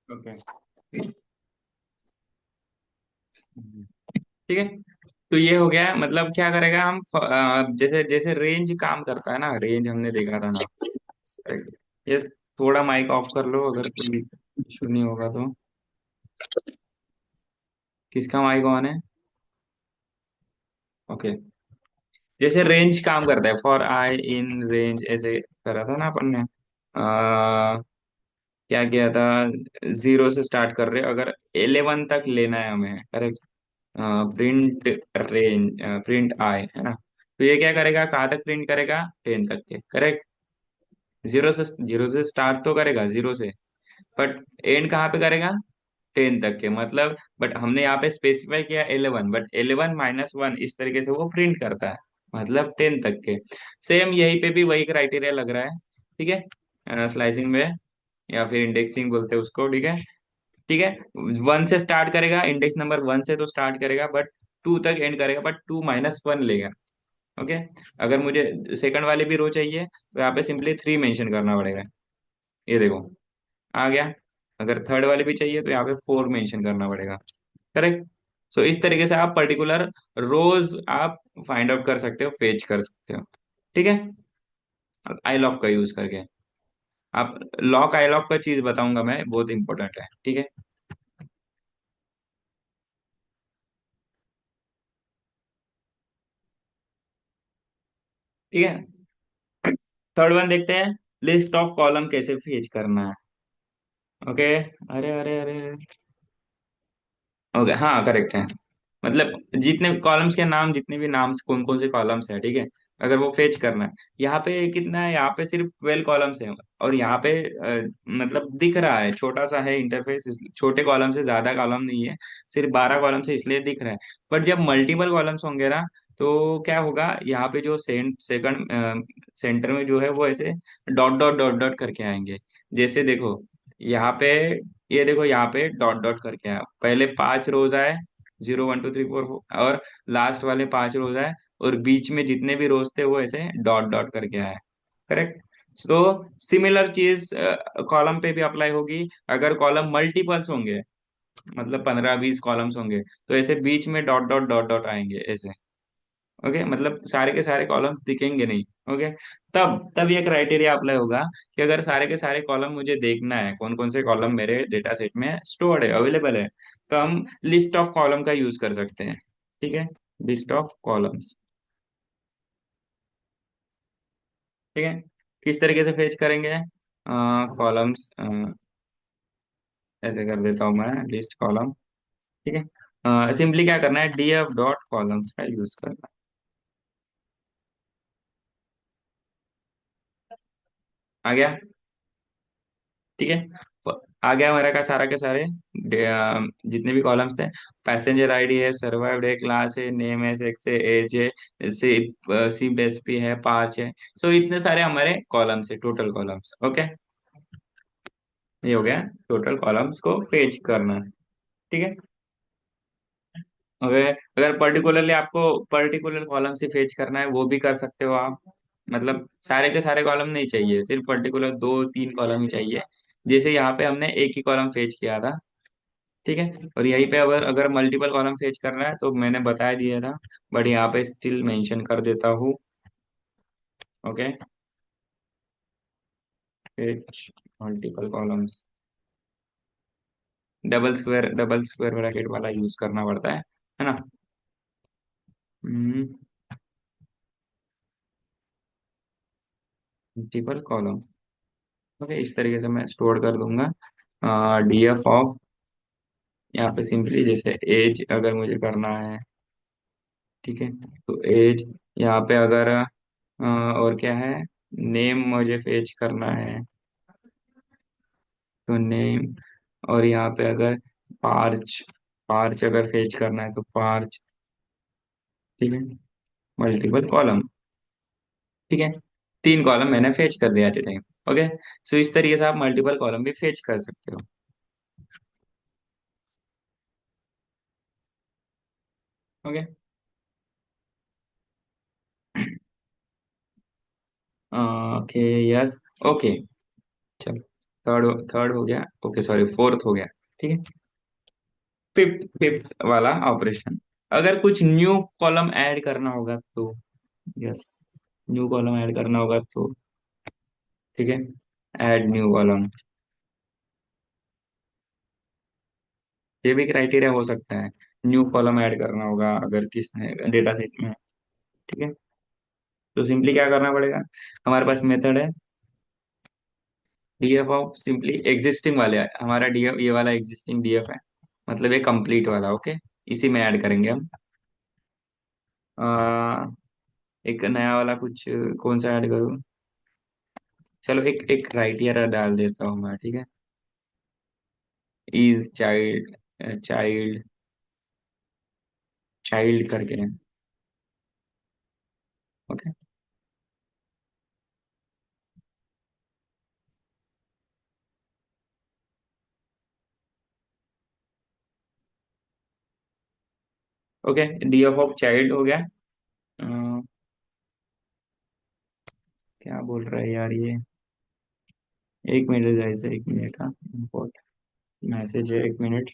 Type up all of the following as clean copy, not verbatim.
Okay. ठीक है। तो ये हो गया, मतलब क्या करेगा हम जैसे जैसे रेंज काम करता है ना, रेंज हमने देखा था ना। ये थोड़ा माइक ऑफ कर लो अगर कोई इशू नहीं होगा तो। किसका माइक ऑन है? ओके। जैसे रेंज काम करता है, फॉर आई इन रेंज ऐसे करा था ना अपन ने। क्या किया था? जीरो से स्टार्ट कर रहे हो, अगर 11 तक लेना है हमें, correct. Print range, print I है ना। तो ये क्या करेगा, कहाँ तक प्रिंट करेगा? 10 तक के, करेक्ट। जीरो से स्टार्ट तो करेगा, जीरो से। बट एंड कहाँ पे करेगा? 10 तक के, मतलब। बट हमने यहाँ पे स्पेसिफाई किया 11, बट 11 - 1 इस तरीके से वो प्रिंट करता है, मतलब 10 तक के। सेम यहीं पे भी वही क्राइटेरिया लग रहा है। ठीक है, स्लाइसिंग में, या फिर इंडेक्सिंग बोलते हैं उसको, ठीक है। ठीक है। 1 से स्टार्ट करेगा, इंडेक्स नंबर 1 से तो स्टार्ट करेगा, बट 2 तक एंड करेगा, बट 2 - 1 लेगा। ओके। अगर मुझे सेकंड वाली भी रो चाहिए तो यहाँ पे सिंपली 3 मेंशन करना पड़ेगा। ये देखो, आ गया। अगर थर्ड वाले भी चाहिए तो यहाँ पे 4 मेंशन करना पड़ेगा, करेक्ट। सो इस तरीके से आप पर्टिकुलर रोज आप फाइंड आउट कर सकते हो, फेच कर सकते हो। ठीक है। आई लॉक का यूज करके आप, लॉक आई लॉक का चीज बताऊंगा मैं, बहुत इंपॉर्टेंट है, ठीक है। ठीक है। थर्ड वन देखते हैं, लिस्ट ऑफ कॉलम कैसे फेच करना है। ओके। अरे अरे अरे। ओके, हाँ करेक्ट है। मतलब जितने कॉलम्स के नाम, जितने भी नाम, कौन कौन से कॉलम्स है, ठीक है। अगर वो फेच करना है, यहाँ पे कितना है, यहाँ पे सिर्फ 12 कॉलम्स है। और यहाँ पे मतलब दिख रहा है, छोटा सा है इंटरफेस, छोटे कॉलम से, ज्यादा कॉलम नहीं है। सिर्फ 12 कॉलम से, इसलिए दिख रहा है। बट जब मल्टीपल कॉलम्स होंगे ना, तो क्या होगा, यहाँ पे जो सेकंड सेंटर में जो है वो ऐसे डॉट डॉट डॉट डॉट करके आएंगे। जैसे देखो यहाँ पे, ये देखो यहाँ पे डॉट डॉट करके आया, पहले 5 रोज आए, 0 1 2 3 4, और लास्ट वाले 5 रोज आए, और बीच में जितने भी रोज थे वो ऐसे डॉट डॉट करके आए, करेक्ट। तो सिमिलर चीज कॉलम पे भी अप्लाई होगी। अगर कॉलम मल्टीपल्स होंगे, मतलब 15 20 कॉलम्स होंगे, तो ऐसे बीच में डॉट डॉट डॉट डॉट आएंगे ऐसे। ओके, मतलब सारे के सारे कॉलम्स दिखेंगे नहीं। ओके। तब ये क्राइटेरिया अप्लाई होगा कि अगर सारे के सारे कॉलम मुझे देखना है, कौन कौन से कॉलम मेरे डेटा सेट में स्टोर्ड है, अवेलेबल है, तो हम लिस्ट ऑफ कॉलम का यूज कर सकते हैं। ठीक है। List of columns. ठीक है। किस तरीके से फेच करेंगे कॉलम्स? ऐसे कर देता हूँ मैं, लिस्ट कॉलम। ठीक है। सिंपली क्या करना है, df डॉट कॉलम्स का यूज करना है। आ गया। ठीक है। आ गया मेरा का सारा के सारे जितने भी कॉलम्स थे। पैसेंजर आईडी है, सर्वाइव्ड है, क्लास है, नेम है, सेक्स है, एज है, सी बेस पे है, 5 है। सो इतने सारे हमारे कॉलम्स है, टोटल कॉलम्स। ओके। ये हो गया, टोटल कॉलम्स को पेज करना। ठीक है। ओके। अगर पर्टिकुलरली आपको पर्टिकुलर कॉलम से फेच करना है, वो भी कर सकते हो आप। मतलब सारे के सारे कॉलम नहीं चाहिए, सिर्फ पर्टिकुलर 2 3 कॉलम ही चाहिए। जैसे यहाँ पे हमने एक ही कॉलम फेच किया था। ठीक है। और यहीं पे अगर अगर मल्टीपल कॉलम फेच करना है तो मैंने बता दिया था, बट यहाँ पे स्टिल मेंशन कर देता हूँ। Okay. Fetch multiple columns, double square bracket वाला यूज करना पड़ता है ना। Multiple column. ओके, इस तरीके से मैं स्टोर कर दूंगा। डीएफ ऑफ, यहाँ पे सिंपली जैसे एज अगर मुझे करना है, ठीक है, तो एज। यहाँ पे अगर और क्या है, नेम मुझे फेच करना है, तो नेम। और यहाँ पे अगर पार्च, पार्च अगर फेच करना है तो पार्च। ठीक है। Multiple column. ठीक है। 3 कॉलम मैंने फेच कर दिया एट ए टाइम। ओके। सो इस तरीके से आप मल्टीपल कॉलम भी फेच कर सकते हो। ओके। ओके। यस। ओके। चलो। थर्ड हो गया, ओके सॉरी फोर्थ हो गया, ठीक है। फिफ्थ फिफ्थ वाला ऑपरेशन, अगर कुछ न्यू कॉलम ऐड करना होगा तो, यस, न्यू कॉलम ऐड करना होगा तो, ठीक है, ऐड न्यू कॉलम, ये भी क्राइटेरिया हो सकता है। न्यू कॉलम ऐड करना होगा अगर किस डेटा सेट में, ठीक है। तो सिंपली क्या करना पड़ेगा, हमारे पास मेथड है डीएफ ऑफ सिंपली एग्जिस्टिंग वाले, हमारा डीएफ ये वाला एग्जिस्टिंग डीएफ है, मतलब ये कंप्लीट वाला, ओके। इसी में ऐड करेंगे हम। आ, एक नया वाला कुछ, कौन सा ऐड करूँ, चलो एक एक क्राइटेरिया डाल देता हूँ मैं, ठीक है। इज चाइल्ड, चाइल्ड, चाइल्ड करके, okay. Okay, DF of child हो गया। अ, क्या बोल रहा है यार ये, एक मिनट जैसे, एक मिनट, हाँ, इम्पोर्ट मैसेज है, एक मिनट।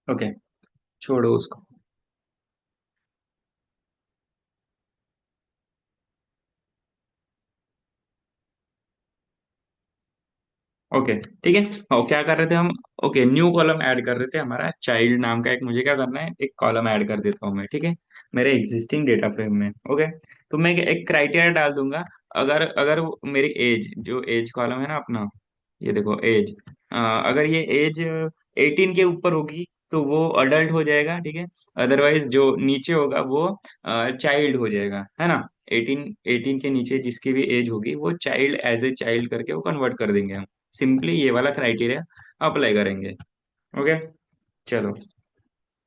ओके, छोड़ो उसको। ओके, ठीक है। और क्या कर रहे थे हम, ओके न्यू कॉलम ऐड कर रहे थे, हमारा चाइल्ड नाम का एक, मुझे क्या करना है, एक कॉलम ऐड कर देता हूँ मैं, ठीक है, मेरे एग्जिस्टिंग डेटा फ्रेम में, ओके। तो मैं एक क्राइटेरिया डाल दूंगा, अगर अगर मेरी एज, जो एज कॉलम है ना अपना, ये देखो एज, अगर ये एज 18 के ऊपर होगी तो वो अडल्ट हो जाएगा, ठीक है। अदरवाइज जो नीचे होगा वो चाइल्ड हो जाएगा, है ना। 18 के नीचे जिसकी भी एज होगी वो चाइल्ड, एज ए चाइल्ड करके वो कन्वर्ट कर देंगे हम। सिंपली ये वाला क्राइटेरिया अप्लाई करेंगे, ओके। चलो,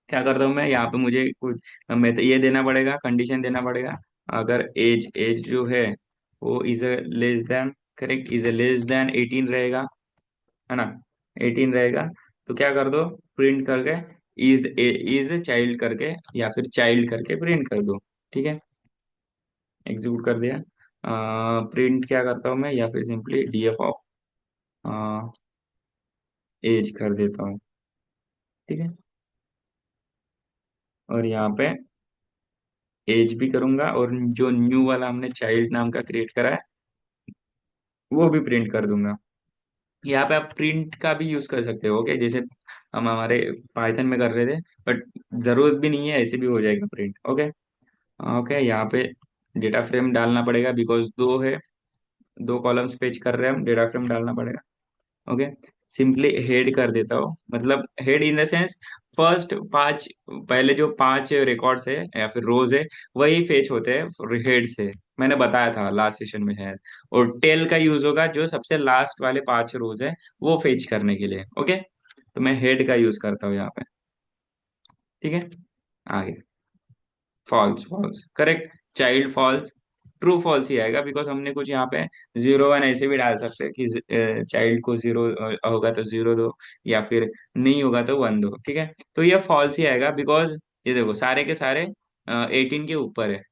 क्या करता हूँ मैं यहाँ पे, मुझे कुछ, मैं तो ये देना पड़ेगा, कंडीशन देना पड़ेगा, अगर एज एज जो है वो is a less than, correct, is a less than 18 रहेगा, है ना, 18 रहेगा, तो क्या कर दो, प्रिंट करके इज चाइल्ड करके या फिर चाइल्ड करके प्रिंट कर दो, ठीक है। एग्जीक्यूट कर दिया। प्रिंट क्या करता हूँ मैं, या फिर सिंपली डीएफ ऑफ एज कर देता हूँ, ठीक है। और यहाँ पे एज भी करूंगा, और जो न्यू वाला हमने चाइल्ड नाम का क्रिएट करा है वो भी प्रिंट कर दूंगा। यहाँ पे आप प्रिंट का भी यूज कर सकते हो, ओके, जैसे हम हमारे पाइथन में कर रहे थे, बट जरूरत भी नहीं है, ऐसे भी हो जाएगा प्रिंट, ओके। ओके, यहाँ पे डेटा फ्रेम डालना पड़ेगा, बिकॉज दो है, दो कॉलम्स पेज कर रहे हैं हम, डेटा फ्रेम डालना पड़ेगा, ओके। सिंपली हेड कर देता हूँ, मतलब head in the sense, first पांच, पहले जो पांच रिकॉर्ड्स है या फिर रोज है वही फेच होते हैं हेड से, मैंने बताया था लास्ट सेशन में शायद। और टेल का यूज होगा जो सबसे लास्ट वाले पांच रोज है वो फेच करने के लिए, ओके। तो मैं हेड का यूज करता हूँ यहाँ पे, ठीक है। आगे, false, false, correct, child false, true false ही आएगा, बिकॉज हमने कुछ यहाँ पे 0 1 ऐसे भी डाल सकते हैं कि चाइल्ड को 0 होगा तो 0 दो, या फिर नहीं होगा तो 1 दो, ठीक है। तो ये फॉल्स ही आएगा, बिकॉज ये देखो सारे के सारे 18 के ऊपर है,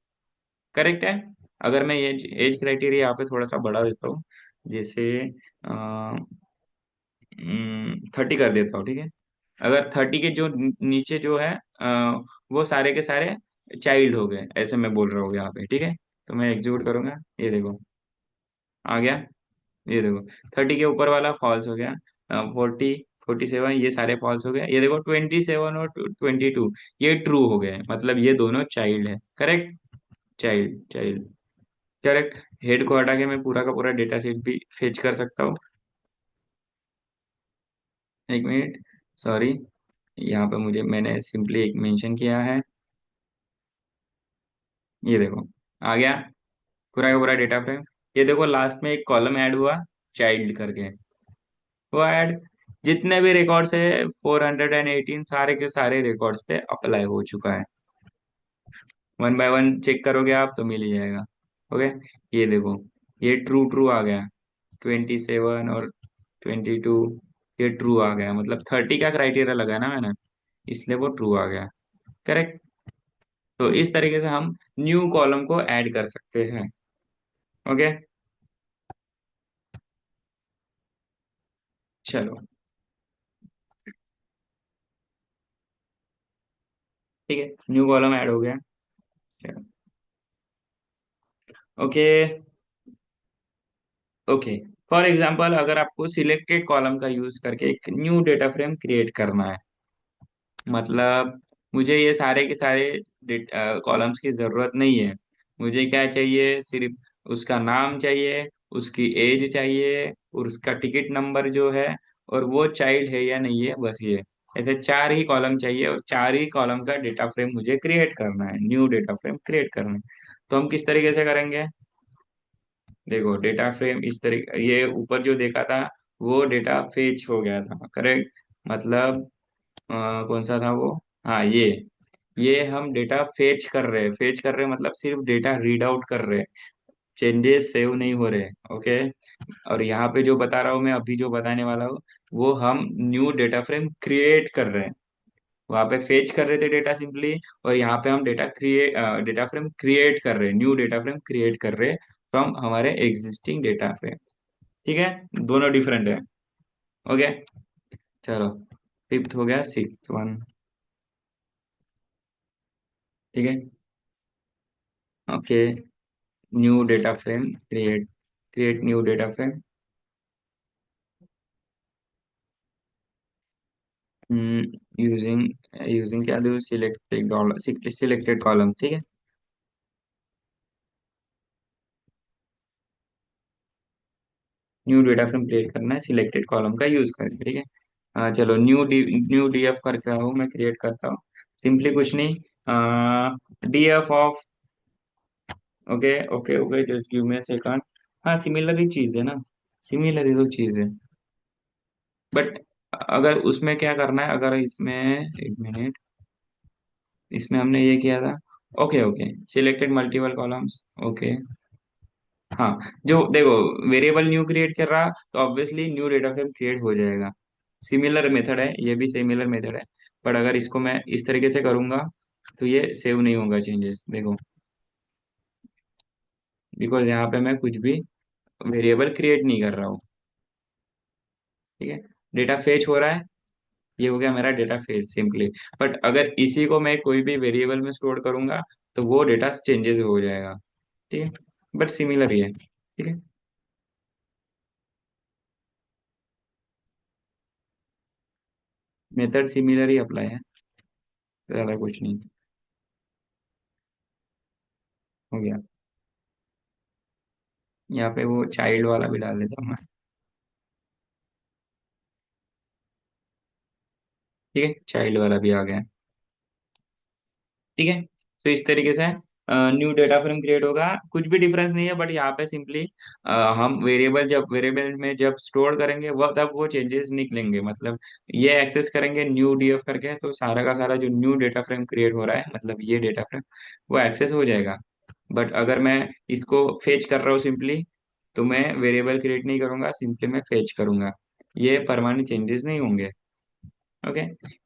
करेक्ट है। अगर मैं एज एज क्राइटेरिया यहाँ पे थोड़ा सा बढ़ा देता हूँ, जैसे 30 कर देता हूँ, ठीक है। अगर 30 के जो नीचे जो है वो सारे के सारे चाइल्ड हो गए, ऐसे मैं बोल रहा हूँ यहाँ पे, ठीक है। तो मैं एग्जीक्यूट करूंगा, ये देखो आ गया, ये देखो 30 के ऊपर वाला फॉल्स हो गया, 47 ये सारे फॉल्स हो गए, ये देखो 27 और 22 ये ट्रू हो गए, मतलब ये दोनों चाइल्ड है, correct, child child, correct. Head को हटा के मैं पूरा का पूरा डेटा सेट भी फेच कर सकता हूँ, एक मिनट, सॉरी, यहाँ पे मुझे मैंने सिंपली एक मेंशन किया है। ये देखो, आ गया पूरा का पूरा डेटा फ्रेम। ये देखो लास्ट में एक कॉलम ऐड हुआ, चाइल्ड करके, वो ऐड, जितने भी रिकॉर्ड्स है 418 सारे के सारे रिकॉर्ड्स पे अप्लाई हो चुका है। वन बाय वन चेक करोगे आप तो मिल ही जाएगा। ओके, ये देखो, ये ट्रू ट्रू आ गया, 27 और 22, ये ट्रू आ गया, मतलब 30 का क्राइटेरिया लगा ना मैंने, इसलिए वो ट्रू आ गया। करेक्ट। तो इस तरीके से हम न्यू कॉलम को ऐड कर सकते हैं। ओके, चलो, ठीक है, न्यू कॉलम ऐड हो गया। चलो, ओके, ओके, फॉर एग्जांपल अगर आपको सिलेक्टेड कॉलम का यूज करके एक न्यू डेटा फ्रेम क्रिएट करना है, मतलब मुझे ये सारे के सारे कॉलम्स की जरूरत नहीं है। मुझे क्या चाहिए, सिर्फ उसका नाम चाहिए, उसकी एज चाहिए, और उसका टिकट नंबर जो है, और वो चाइल्ड है या नहीं है, बस ये, ऐसे चार ही कॉलम चाहिए, और चार ही कॉलम का डेटा फ्रेम मुझे क्रिएट करना है, न्यू डेटा फ्रेम क्रिएट करना है। तो हम किस तरीके से करेंगे, देखो डेटा फ्रेम इस तरीके, ये ऊपर जो देखा था वो डेटा फेच हो गया था, करेक्ट, मतलब कौन सा था वो, हाँ ये हम डेटा फेच कर रहे हैं, फेच कर रहे हैं मतलब सिर्फ डेटा रीड आउट कर रहे हैं, चेंजेस सेव नहीं हो रहे। ओके, और यहाँ पे जो बता रहा हूँ मैं अभी, जो बताने वाला हूँ, वो हम न्यू डेटा फ्रेम क्रिएट कर रहे हैं। वहां पे फेच कर रहे थे डेटा सिंपली, और यहाँ पे हम डेटा फ्रेम क्रिएट कर रहे हैं, न्यू डेटा फ्रेम क्रिएट कर रहे हैं फ्रॉम हमारे एग्जिस्टिंग डेटा फ्रेम। ठीक है, दोनों डिफरेंट है। ओके, चलो, फिफ्थ हो गया, सिक्स वन। ठीक है, okay, new data frame create, create new data frame, using, using क्या दो, सिलेक्टेड डॉलर, सिलेक्टेड कॉलम, ठीक है। न्यू डेटा फ्रेम क्रिएट करना है सिलेक्टेड कॉलम का यूज करके, ठीक है। चलो, न्यू डीएफ करता हूँ मैं, क्रिएट करता हूँ, सिंपली कुछ नहीं, DF of, okay okay okay, just give me a second. हाँ, सिमिलर ही चीज है ना, सिमिलर ही तो चीज है, बट अगर उसमें क्या करना है, अगर इसमें, एक मिनट, इसमें हमने ये किया था, okay okay, selected multiple columns, okay, हाँ, जो देखो, वेरिएबल न्यू क्रिएट कर रहा तो obviously new data frame create हो जाएगा। सिमिलर मेथड है, ये भी सिमिलर मेथड है, पर अगर इसको मैं इस तरीके से करूंगा तो ये सेव नहीं होगा चेंजेस, देखो, बिकॉज यहाँ पे मैं कुछ भी वेरिएबल क्रिएट नहीं कर रहा हूँ। ठीक है, डेटा फेच हो रहा है, ये हो गया मेरा डेटा फेच सिंपली, बट अगर इसी को मैं कोई भी वेरिएबल में स्टोर करूंगा तो वो डेटा चेंजेस हो जाएगा। ठीक है, बट सिमिलर ही है, ठीक है। मेथड सिमिलर ही अप्लाई है, ज्यादा कुछ नहीं, हो गया। यहाँ पे वो चाइल्ड वाला भी डाल देता हूँ मैं। ठीक है, चाइल्ड वाला भी आ गया। ठीक है, तो इस तरीके से न्यू डेटा फ्रेम क्रिएट होगा, कुछ भी डिफरेंस नहीं है, बट यहाँ पे सिंपली हम वेरिएबल, जब वेरिएबल में जब स्टोर करेंगे वो तब वो चेंजेस निकलेंगे, मतलब ये एक्सेस करेंगे न्यू डीएफ करके तो सारा का सारा जो न्यू डेटा फ्रेम क्रिएट हो रहा है, मतलब ये डेटा फ्रेम, वो एक्सेस हो जाएगा। बट अगर मैं इसको फेच कर रहा हूँ सिंपली, तो मैं वेरिएबल क्रिएट नहीं करूंगा, सिंपली मैं फेच करूंगा, ये परमानेंट चेंजेस नहीं होंगे। ओके,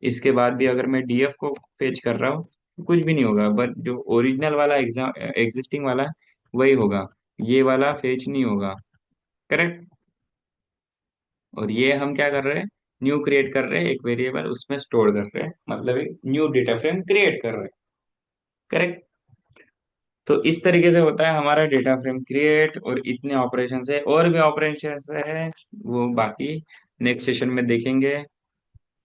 इसके बाद भी अगर मैं डीएफ को फेच कर रहा हूँ तो कुछ भी नहीं होगा, बट जो ओरिजिनल वाला एग्जाम एग्जिस्टिंग वाला वही होगा, ये वाला फेच नहीं होगा। करेक्ट, और ये हम क्या कर रहे हैं, न्यू क्रिएट कर रहे हैं, एक वेरिएबल उसमें स्टोर कर रहे हैं, मतलब एक न्यू डेटा फ्रेम क्रिएट कर रहे हैं। करेक्ट, तो इस तरीके से होता है हमारा डेटा फ्रेम क्रिएट, और इतने ऑपरेशन है, और भी ऑपरेशन है, वो बाकी नेक्स्ट सेशन में देखेंगे,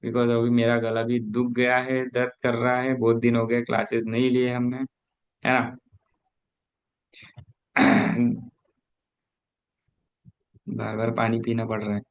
बिकॉज अभी मेरा गला भी दुख गया है, दर्द कर रहा है, बहुत दिन हो गए क्लासेस नहीं लिए हमने, है ना। बार बार पानी पीना पड़ रहा है।